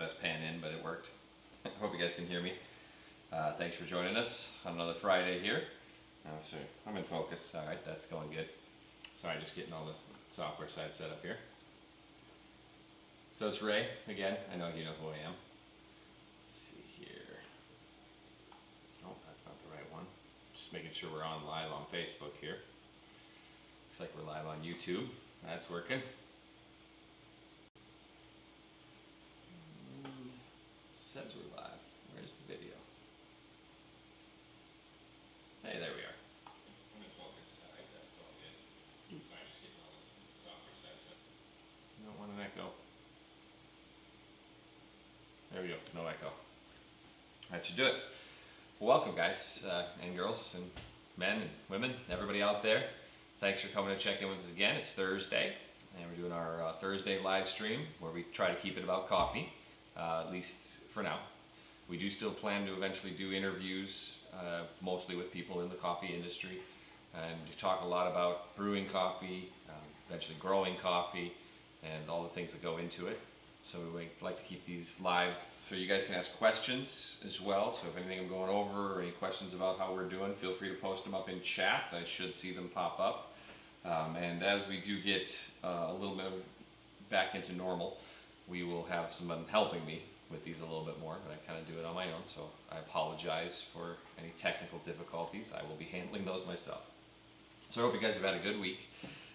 best pan in, but it worked. Hope you guys can hear me. Thanks for joining us on another Friday here. So I'm in focus. All right, that's going good. Sorry, just getting all this software side set up here. So it's Ray again. I know you know who I am. Let's see here. Oh, that's not the right one. Just making sure we're on live on Facebook here. Looks like we're live on YouTube. That's working. Says we're live. Where's the video? Hey, there we are. I'm in focus. All right, that's going good. Sorry, just getting all this software side set. You don't want an echo. There we go. No echo. That should do it. Well, welcome, guys and girls and men and women, everybody out there. Thanks for coming to check in with us again. It's Thursday, and we're doing our Thursday live stream where we try to keep it about coffee, at least for now. We do still plan to eventually do interviews, mostly with people in the coffee industry, and to talk a lot about brewing coffee, eventually growing coffee, and all the things that go into it. So we like to keep these live so you guys can ask questions as well. So if anything I'm going over or any questions about how we're doing, feel free to post them up in chat. I should see them pop up. And as we do get a little bit back into normal, we will have someone helping me with these a little bit more, but I kind of do it on my own, so I apologize for any technical difficulties. I will be handling those myself. So I hope you guys have had a good week,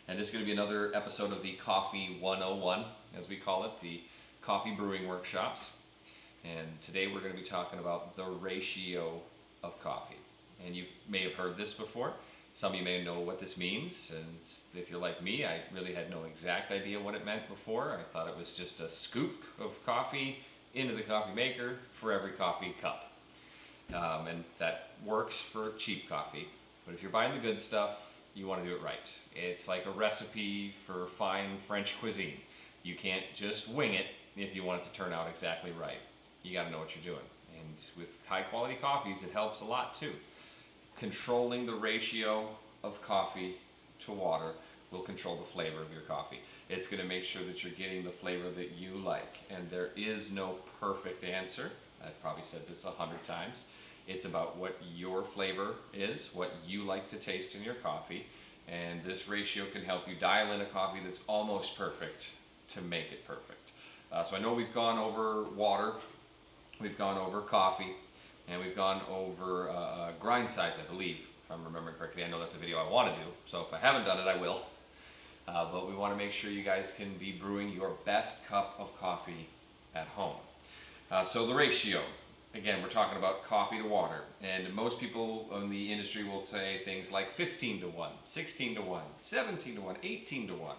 and this is going to be another episode of the Coffee 101, as we call it, the coffee brewing workshops. And today we're going to be talking about the ratio of coffee. And you may have heard this before. Some of you may know what this means, and if you're like me, I really had no exact idea what it meant before. I thought it was just a scoop of coffee into the coffee maker for every coffee cup. And that works for cheap coffee. But if you're buying the good stuff, you want to do it right. It's like a recipe for fine French cuisine. You can't just wing it if you want it to turn out exactly right. You got to know what you're doing. And with high quality coffees, it helps a lot too. Controlling the ratio of coffee to water will control the flavor of your coffee. It's going to make sure that you're getting the flavor that you like. And there is no perfect answer. I've probably said this 100 times. It's about what your flavor is, what you like to taste in your coffee. And this ratio can help you dial in a coffee that's almost perfect to make it perfect. So I know we've gone over water, we've gone over coffee, and we've gone over grind size, I believe, if I'm remembering correctly. I know that's a video I want to do, so if I haven't done it, I will. But we want to make sure you guys can be brewing your best cup of coffee at home. So the ratio, again, we're talking about coffee to water, and most people in the industry will say things like 15 to 1, 16 to 1, 17 to 1, 18 to 1.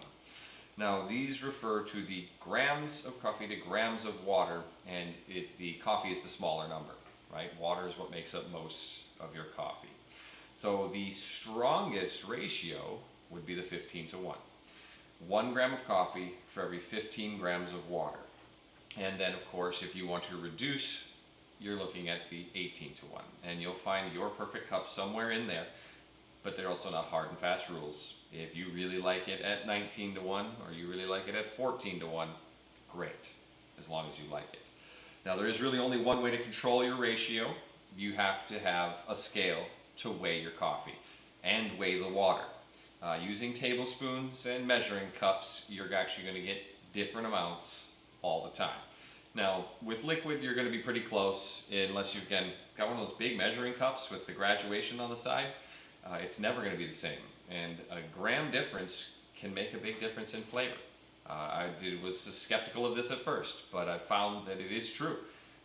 Now these refer to the grams of coffee to grams of water, and the coffee is the smaller number, right? Water is what makes up most of your coffee. So the strongest ratio would be the 15 to 1. 1 gram of coffee for every 15 grams of water. And then of course, if you want to reduce, you're looking at the 18 to 1. And you'll find your perfect cup somewhere in there, but they're also not hard and fast rules. If you really like it at 19 to 1, or you really like it at 14 to 1, great, as long as you like it. Now there is really only one way to control your ratio. You have to have a scale to weigh your coffee and weigh the water. Using tablespoons and measuring cups, you're actually going to get different amounts all the time. Now with liquid, you're going to be pretty close, unless you've got one of those big measuring cups with the graduation on the side. It's never going to be the same, and a gram difference can make a big difference in flavor. I was skeptical of this at first, but I found that it is true.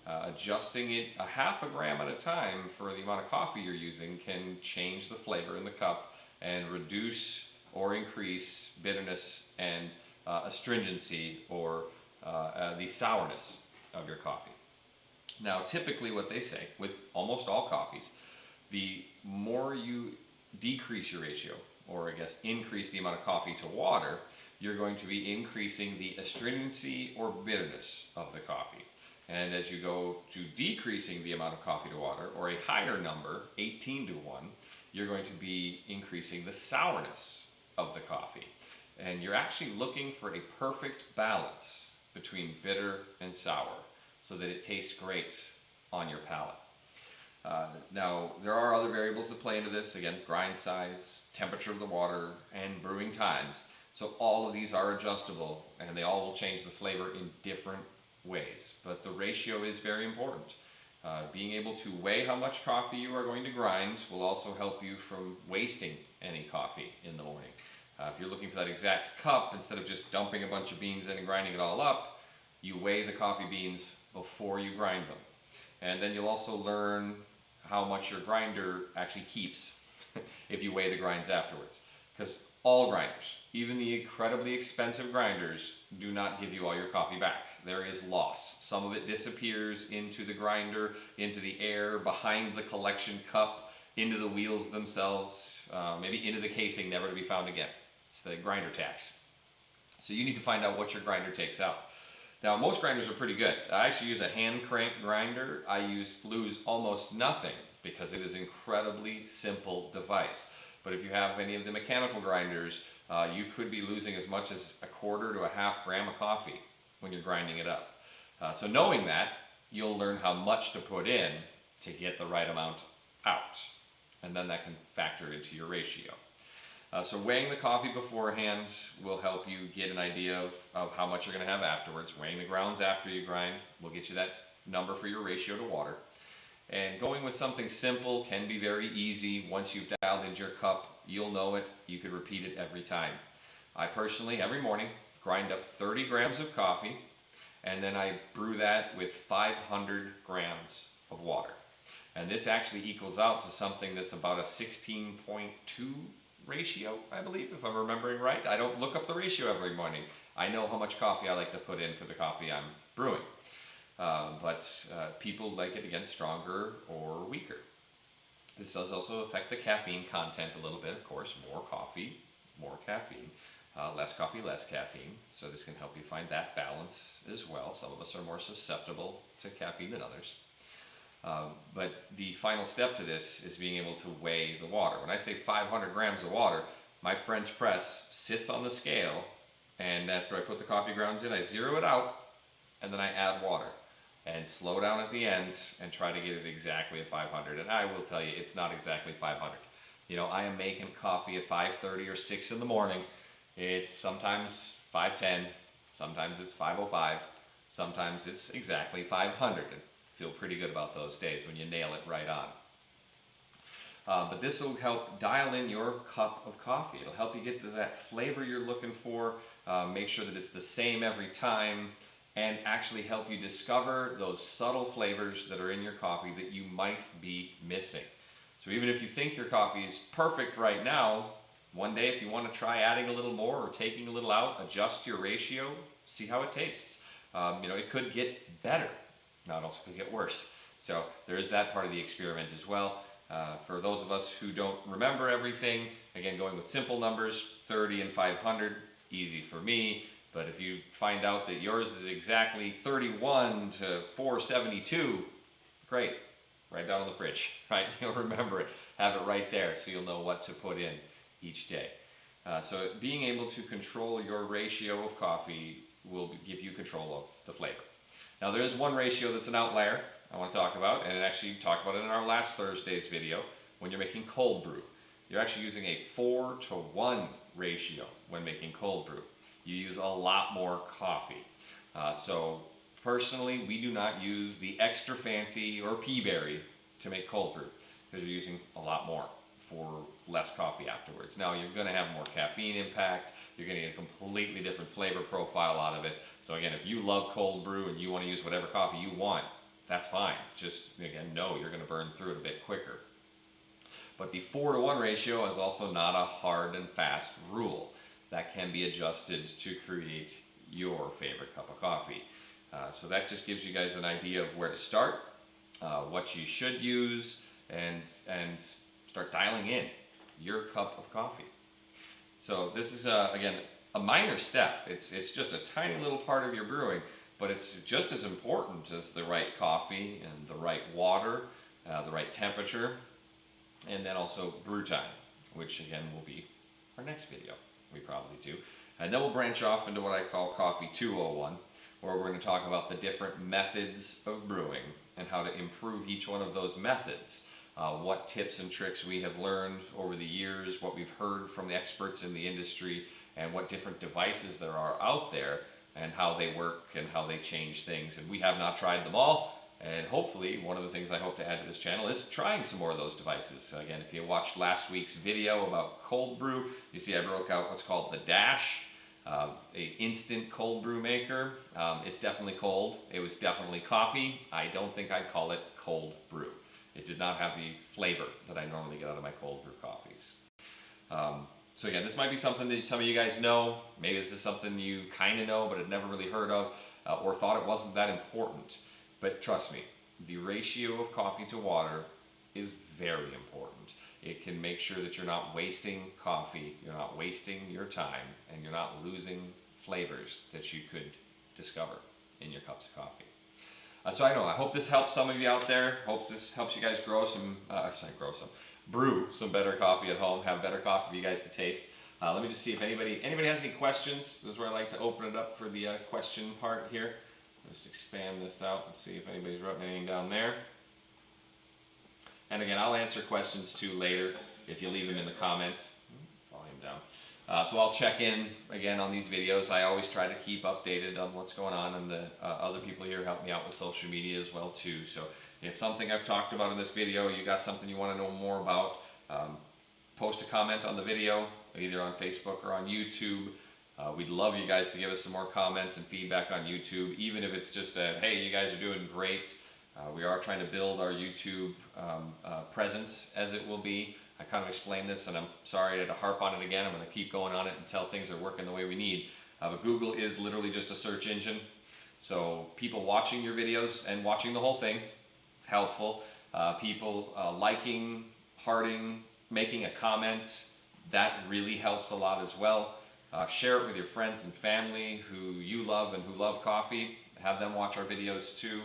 Adjusting it a half a gram at a time for the amount of coffee you're using can change the flavor in the cup and reduce or increase bitterness and astringency or the sourness of your coffee. Now typically what they say with almost all coffees, the more you decrease your ratio, or I guess increase the amount of coffee to water, you're going to be increasing the astringency or bitterness of the coffee. And as you go to decreasing the amount of coffee to water, or a higher number, 18 to 1, you're going to be increasing the sourness of the coffee. And you're actually looking for a perfect balance between bitter and sour. so that it tastes great on your palate. Now, there are other variables that play into this. Again, grind size, temperature of the water, and brewing times. So all of these are adjustable, and they all will change the flavor in different ways. But the ratio is very important. Being able to weigh how much coffee you are going to grind will also help you from wasting any coffee in the morning. If you're looking for that exact cup, instead of just dumping a bunch of beans in and grinding it all up, you weigh the coffee beans before you grind them. And then you'll also learn how much your grinder actually keeps if you weigh the grinds afterwards. Because all grinders, even the incredibly expensive grinders, do not give you all your coffee back. There is loss. Some of it disappears into the grinder, into the air, behind the collection cup, into the wheels themselves, maybe into the casing, never to be found again. It's the grinder tax. So you need to find out what your grinder takes out. Now, most grinders are pretty good. I actually use a hand crank grinder. I lose almost nothing because it is an incredibly simple device. But if you have any of the mechanical grinders, you could be losing as much as a quarter to a half gram of coffee when you're grinding it up. So knowing that, you'll learn how much to put in to get the right amount out. And then that can factor into your ratio. So weighing the coffee beforehand will help you get an idea of how much you're going to have afterwards. Weighing the grounds after you grind will get you that number for your ratio to water. And going with something simple can be very easy. Once you've dialed into your cup, you'll know it. You could repeat it every time. I personally, every morning, grind up 30 grams of coffee, and then I brew that with 500 grams of water. And this actually equals out to something that's about a 16.2 ratio, I believe, if I'm remembering right. I don't look up the ratio every morning. I know how much coffee I like to put in for the coffee I'm brewing. But people like it, again, stronger or weaker. This does also affect the caffeine content a little bit, of course. More coffee, more caffeine. Less coffee, less caffeine. So this can help you find that balance as well. Some of us are more susceptible to caffeine than others. But the final step to this is being able to weigh the water. When I say 500 grams of water, my French press sits on the scale, and after I put the coffee grounds in, I zero it out, and then I add water and slow down at the end and try to get it exactly at 500. And I will tell you, it's not exactly 500. You know, I am making coffee at 5:30 or 6 in the morning. It's sometimes 5:10, sometimes it's 5:05, sometimes it's exactly 500. And feel pretty good about those days when you nail it right on. But this will help dial in your cup of coffee. It'll help you get to that flavor you're looking for, make sure that it's the same every time, and actually help you discover those subtle flavors that are in your coffee that you might be missing. So even if you think your coffee is perfect right now, one day if you want to try adding a little more or taking a little out, adjust your ratio, see how it tastes. It could get better. Now it also could get worse. So there is that part of the experiment as well. For those of us who don't remember everything, again, going with simple numbers, 30 and 500, easy for me. But if you find out that yours is exactly 31 to 472, great. Right down on the fridge, right? You'll remember it. Have it right there so you'll know what to put in each day. So being able to control your ratio of coffee will give you control of the flavor. Now there is one ratio that's an outlier I want to talk about, and actually talked about it in our last Thursday's video when you're making cold brew. You're actually using a 4-to-1 ratio when making cold brew. You use a lot more coffee. So personally, we do not use the extra fancy or pea berry to make cold brew because you're using a lot more for less coffee afterwards. Now you're going to have more caffeine impact. You're going to get a completely different flavor profile out of it. So again, if you love cold brew and you want to use whatever coffee you want, that's fine. Just again, know you're going to burn through it a bit quicker. But the 4-to-1 ratio is also not a hard and fast rule. That can be adjusted to create your favorite cup of coffee. So that just gives you guys an idea of where to start, what you should use, and start dialing in your cup of coffee. So this is, again, a minor step. It's just a tiny little part of your brewing, but it's just as important as the right coffee and the right water, the right temperature, and then also brew time, which again will be our next video. We probably do. And then we'll branch off into what I call Coffee 201, where we're going to talk about the different methods of brewing and how to improve each one of those methods. What tips and tricks we have learned over the years, what we've heard from the experts in the industry, and what different devices there are out there, and how they work and how they change things. And we have not tried them all, and hopefully one of the things I hope to add to this channel is trying some more of those devices. So again, if you watched last week's video about cold brew, you see I broke out what's called the Dash, a instant cold brew maker. It's definitely cold. It was definitely coffee. I don't think I'd call it cold brew. It did not have the flavor that I normally get out of my cold brew coffees. So again, this might be something that some of you guys know. Maybe this is something you kind of know but had never really heard of, or thought it wasn't that important. But trust me, the ratio of coffee to water is very important. It can make sure that you're not wasting coffee, you're not wasting your time, and you're not losing flavors that you could discover in your cups of coffee. So I know, I hope this helps some of you out there. Hope this helps you guys brew some better coffee at home, have better coffee for you guys to taste. Let me just see if anybody has any questions. This is where I like to open it up for the question part here. Just expand this out and see if anybody's wrote anything down there. And again, I'll answer questions too later if you leave them in the comments. Volume down. So I'll check in again on these videos. I always try to keep updated on what's going on, and the other people here help me out with social media as well too. So if something I've talked about in this video, you got something you want to know more about, post a comment on the video, either on Facebook or on YouTube. We'd love you guys to give us some more comments and feedback on YouTube, even if it's just a, hey, you guys are doing great. We are trying to build our YouTube presence as it will be. I kind of explained this, and I'm sorry to harp on it again. I'm going to keep going on it until things are working the way we need. But Google is literally just a search engine. So people watching your videos and watching the whole thing, helpful. People liking, hearting, making a comment, that really helps a lot as well. Share it with your friends and family who you love and who love coffee. Have them watch our videos too.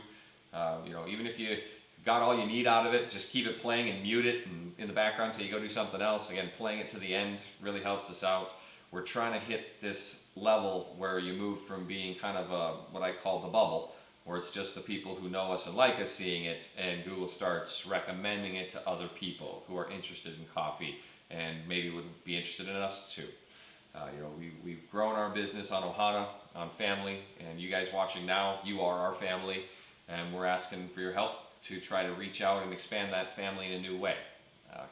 Even if you got all you need out of it, just keep it playing and mute it in the background till you go do something else. Again, playing it to the end really helps us out. We're trying to hit this level where you move from being kind of what I call the bubble, where it's just the people who know us and like us seeing it, and Google starts recommending it to other people who are interested in coffee and maybe would be interested in us too. We've grown our business on Ohana, on family, and you guys watching now, you are our family, and we're asking for your help to try to reach out and expand that family in a new way,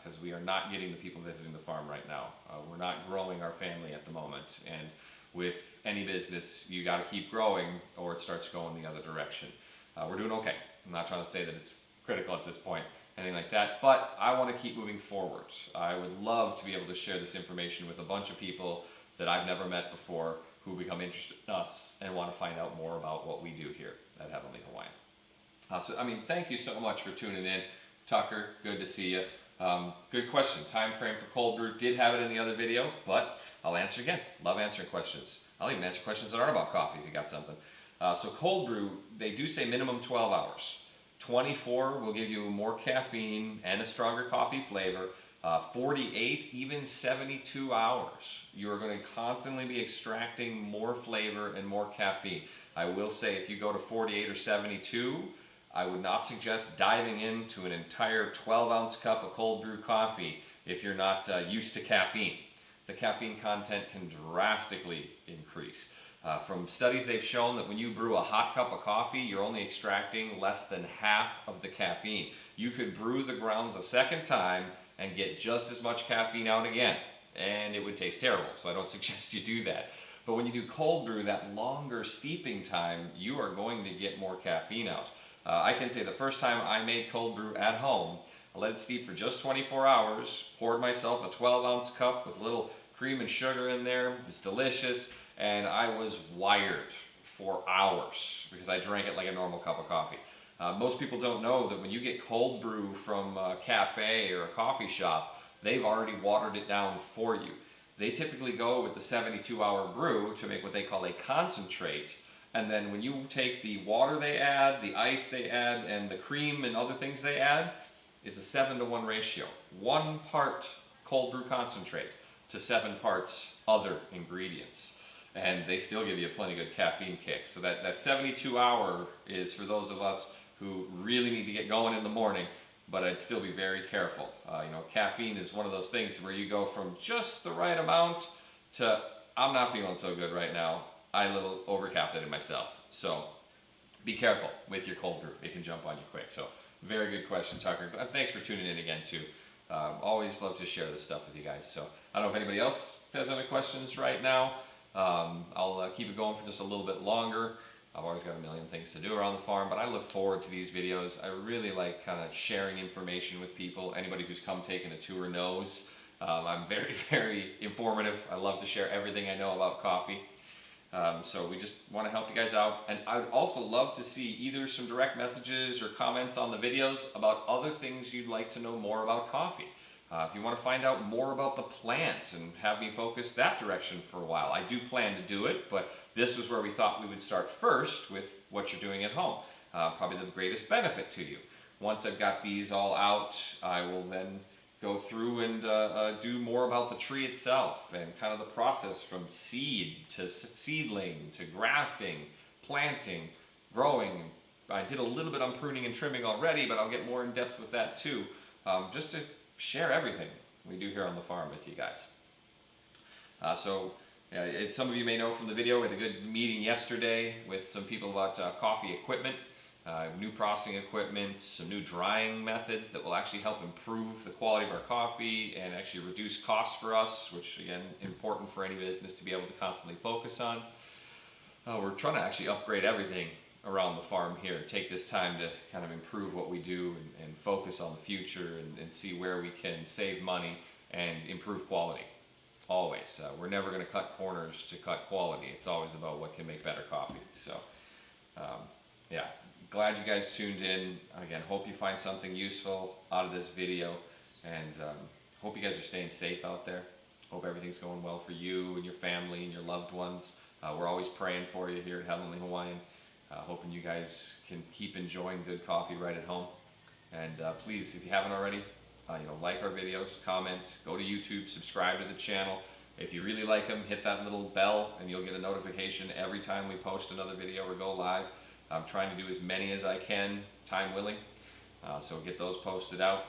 because we are not getting the people visiting the farm right now. We're not growing our family at the moment, and with any business, you got to keep growing or it starts going the other direction. We're doing okay. I'm not trying to say that it's critical at this point, anything like that, but I want to keep moving forward. I would love to be able to share this information with a bunch of people that I've never met before who become interested in us and want to find out more about what we do here at Heavenly Hawaiian. Thank you so much for tuning in. Tucker, good to see you. Good question. Time frame for cold brew. Did have it in the other video, but I'll answer again. Love answering questions. I'll even answer questions that aren't about coffee if you got something. So cold brew, they do say minimum 12 hours. 24 will give you more caffeine and a stronger coffee flavor. 48, even 72 hours. You are going to constantly be extracting more flavor and more caffeine. I will say if you go to 48 or 72, I would not suggest diving into an entire 12-ounce cup of cold brew coffee if you're not used to caffeine. The caffeine content can drastically increase. From studies, they've shown that when you brew a hot cup of coffee, you're only extracting less than half of the caffeine. You could brew the grounds a second time and get just as much caffeine out again, and it would taste terrible, so I don't suggest you do that. But when you do cold brew, that longer steeping time, you are going to get more caffeine out. I can say the first time I made cold brew at home, I let it steep for just 24 hours, poured myself a 12-ounce cup with a little cream and sugar in there. It was delicious, and I was wired for hours because I drank it like a normal cup of coffee. Most people don't know that when you get cold brew from a cafe or a coffee shop, they've already watered it down for you. They typically go with the 72-hour brew to make what they call a concentrate. And then when you take the water they add, the ice they add, and the cream and other things they add, it's a 7-to-1 ratio. 1 part cold brew concentrate to 7 parts other ingredients. and they still give you a plenty good caffeine kick. So that 72-hour is for those of us who really need to get going in the morning, but I'd still be very careful. Caffeine is one of those things where you go from just the right amount to I'm not feeling so good right now. I a little overcaffeinated myself. So be careful with your cold brew. It can jump on you quick. So very good question, Tucker. Thanks for tuning in again too. Always love to share this stuff with you guys. So I don't know if anybody else has any questions right now. I'll keep it going for just a little bit longer. I've always got a million things to do around the farm, but I look forward to these videos. I really like kind of sharing information with people. Anybody who's come taking a tour knows I'm very, very informative. I love to share everything I know about coffee. So we just want to help you guys out. And I would also love to see either some direct messages or comments on the videos about other things you'd like to know more about coffee. If you want to find out more about the plant and have me focus that direction for a while, I do plan to do it, but this was where we thought we would start first with what you're doing at home. Probably the greatest benefit to you. Once I've got these all out, I will then go through and do more about the tree itself and kind of the process from seed to seedling to grafting, planting, growing. I did a little bit on pruning and trimming already, but I'll get more in depth with that too, just to share everything we do here on the farm with you guys. Some of you may know from the video, we had a good meeting yesterday with some people about coffee equipment. New processing equipment, some new drying methods that will actually help improve the quality of our coffee and actually reduce costs for us, which again, important for any business to be able to constantly focus on. We're trying to actually upgrade everything around the farm here, take this time to kind of improve what we do and focus on the future and see where we can save money and improve quality. Always. We're never going to cut corners to cut quality. It's always about what can make better coffee. So, yeah. Glad you guys tuned in. Again, hope you find something useful out of this video, and hope you guys are staying safe out there. Hope everything's going well for you and your family and your loved ones. We're always praying for you here at Heavenly Hawaiian. Hoping you guys can keep enjoying good coffee right at home. And please, if you haven't already, like our videos, comment, go to YouTube, subscribe to the channel. If you really like them, hit that little bell and you'll get a notification every time we post another video or go live. I'm trying to do as many as I can, time willing, so get those posted out.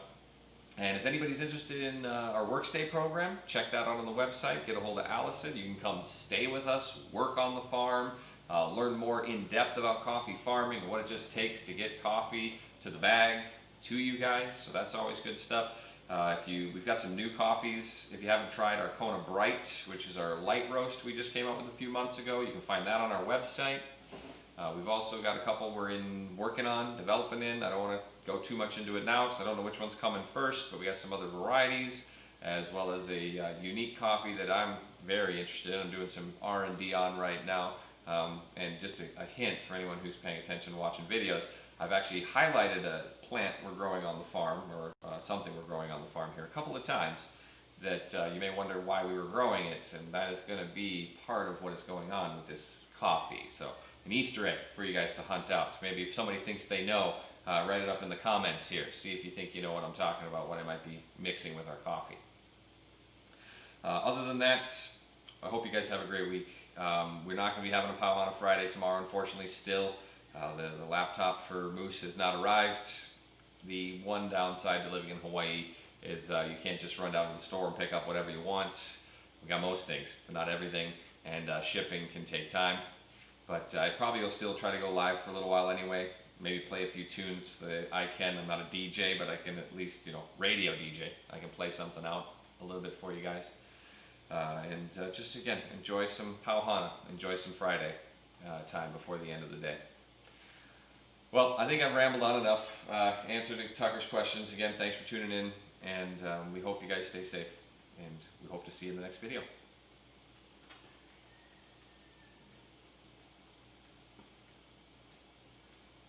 And if anybody's interested in our Workstay program, check that out on the website. Get a hold of Allison. You can come stay with us, work on the farm, learn more in depth about coffee farming, what it just takes to get coffee to the bag to you guys. So that's always good stuff. We've got some new coffees. If you haven't tried our Kona Bright, which is our light roast we just came out with a few months ago, you can find that on our website. We've also got a couple we're working on, developing in. I don't want to go too much into it now because I don't know which one's coming first, but we got some other varieties as well as a unique coffee that I'm very interested in. I'm doing some R&D on right now. And just a hint for anyone who's paying attention watching videos, I've actually highlighted a plant we're growing on the farm, or something we're growing on the farm here a couple of times that you may wonder why we were growing it, and that is going to be part of what is going on with this coffee. So an Easter egg for you guys to hunt out. Maybe if somebody thinks they know, write it up in the comments here. See if you think you know what I'm talking about, what I might be mixing with our coffee. Other than that, I hope you guys have a great week. We're not going to be having a Pauhana Friday tomorrow, unfortunately, still. The laptop for Moose has not arrived. The one downside to living in Hawaii is you can't just run down to the store and pick up whatever you want. We got most things, but not everything, and shipping can take time. But I probably will still try to go live for a little while anyway. Maybe play a few tunes that I can. I'm not a DJ, but I can at least, radio DJ. I can play something out a little bit for you guys. Just again, enjoy some Pauhana, enjoy some Friday time before the end of the day. Well, I think I've rambled on enough. Answered Tucker's questions. Again, thanks for tuning in, and we hope you guys stay safe, and we hope to see you in the next video.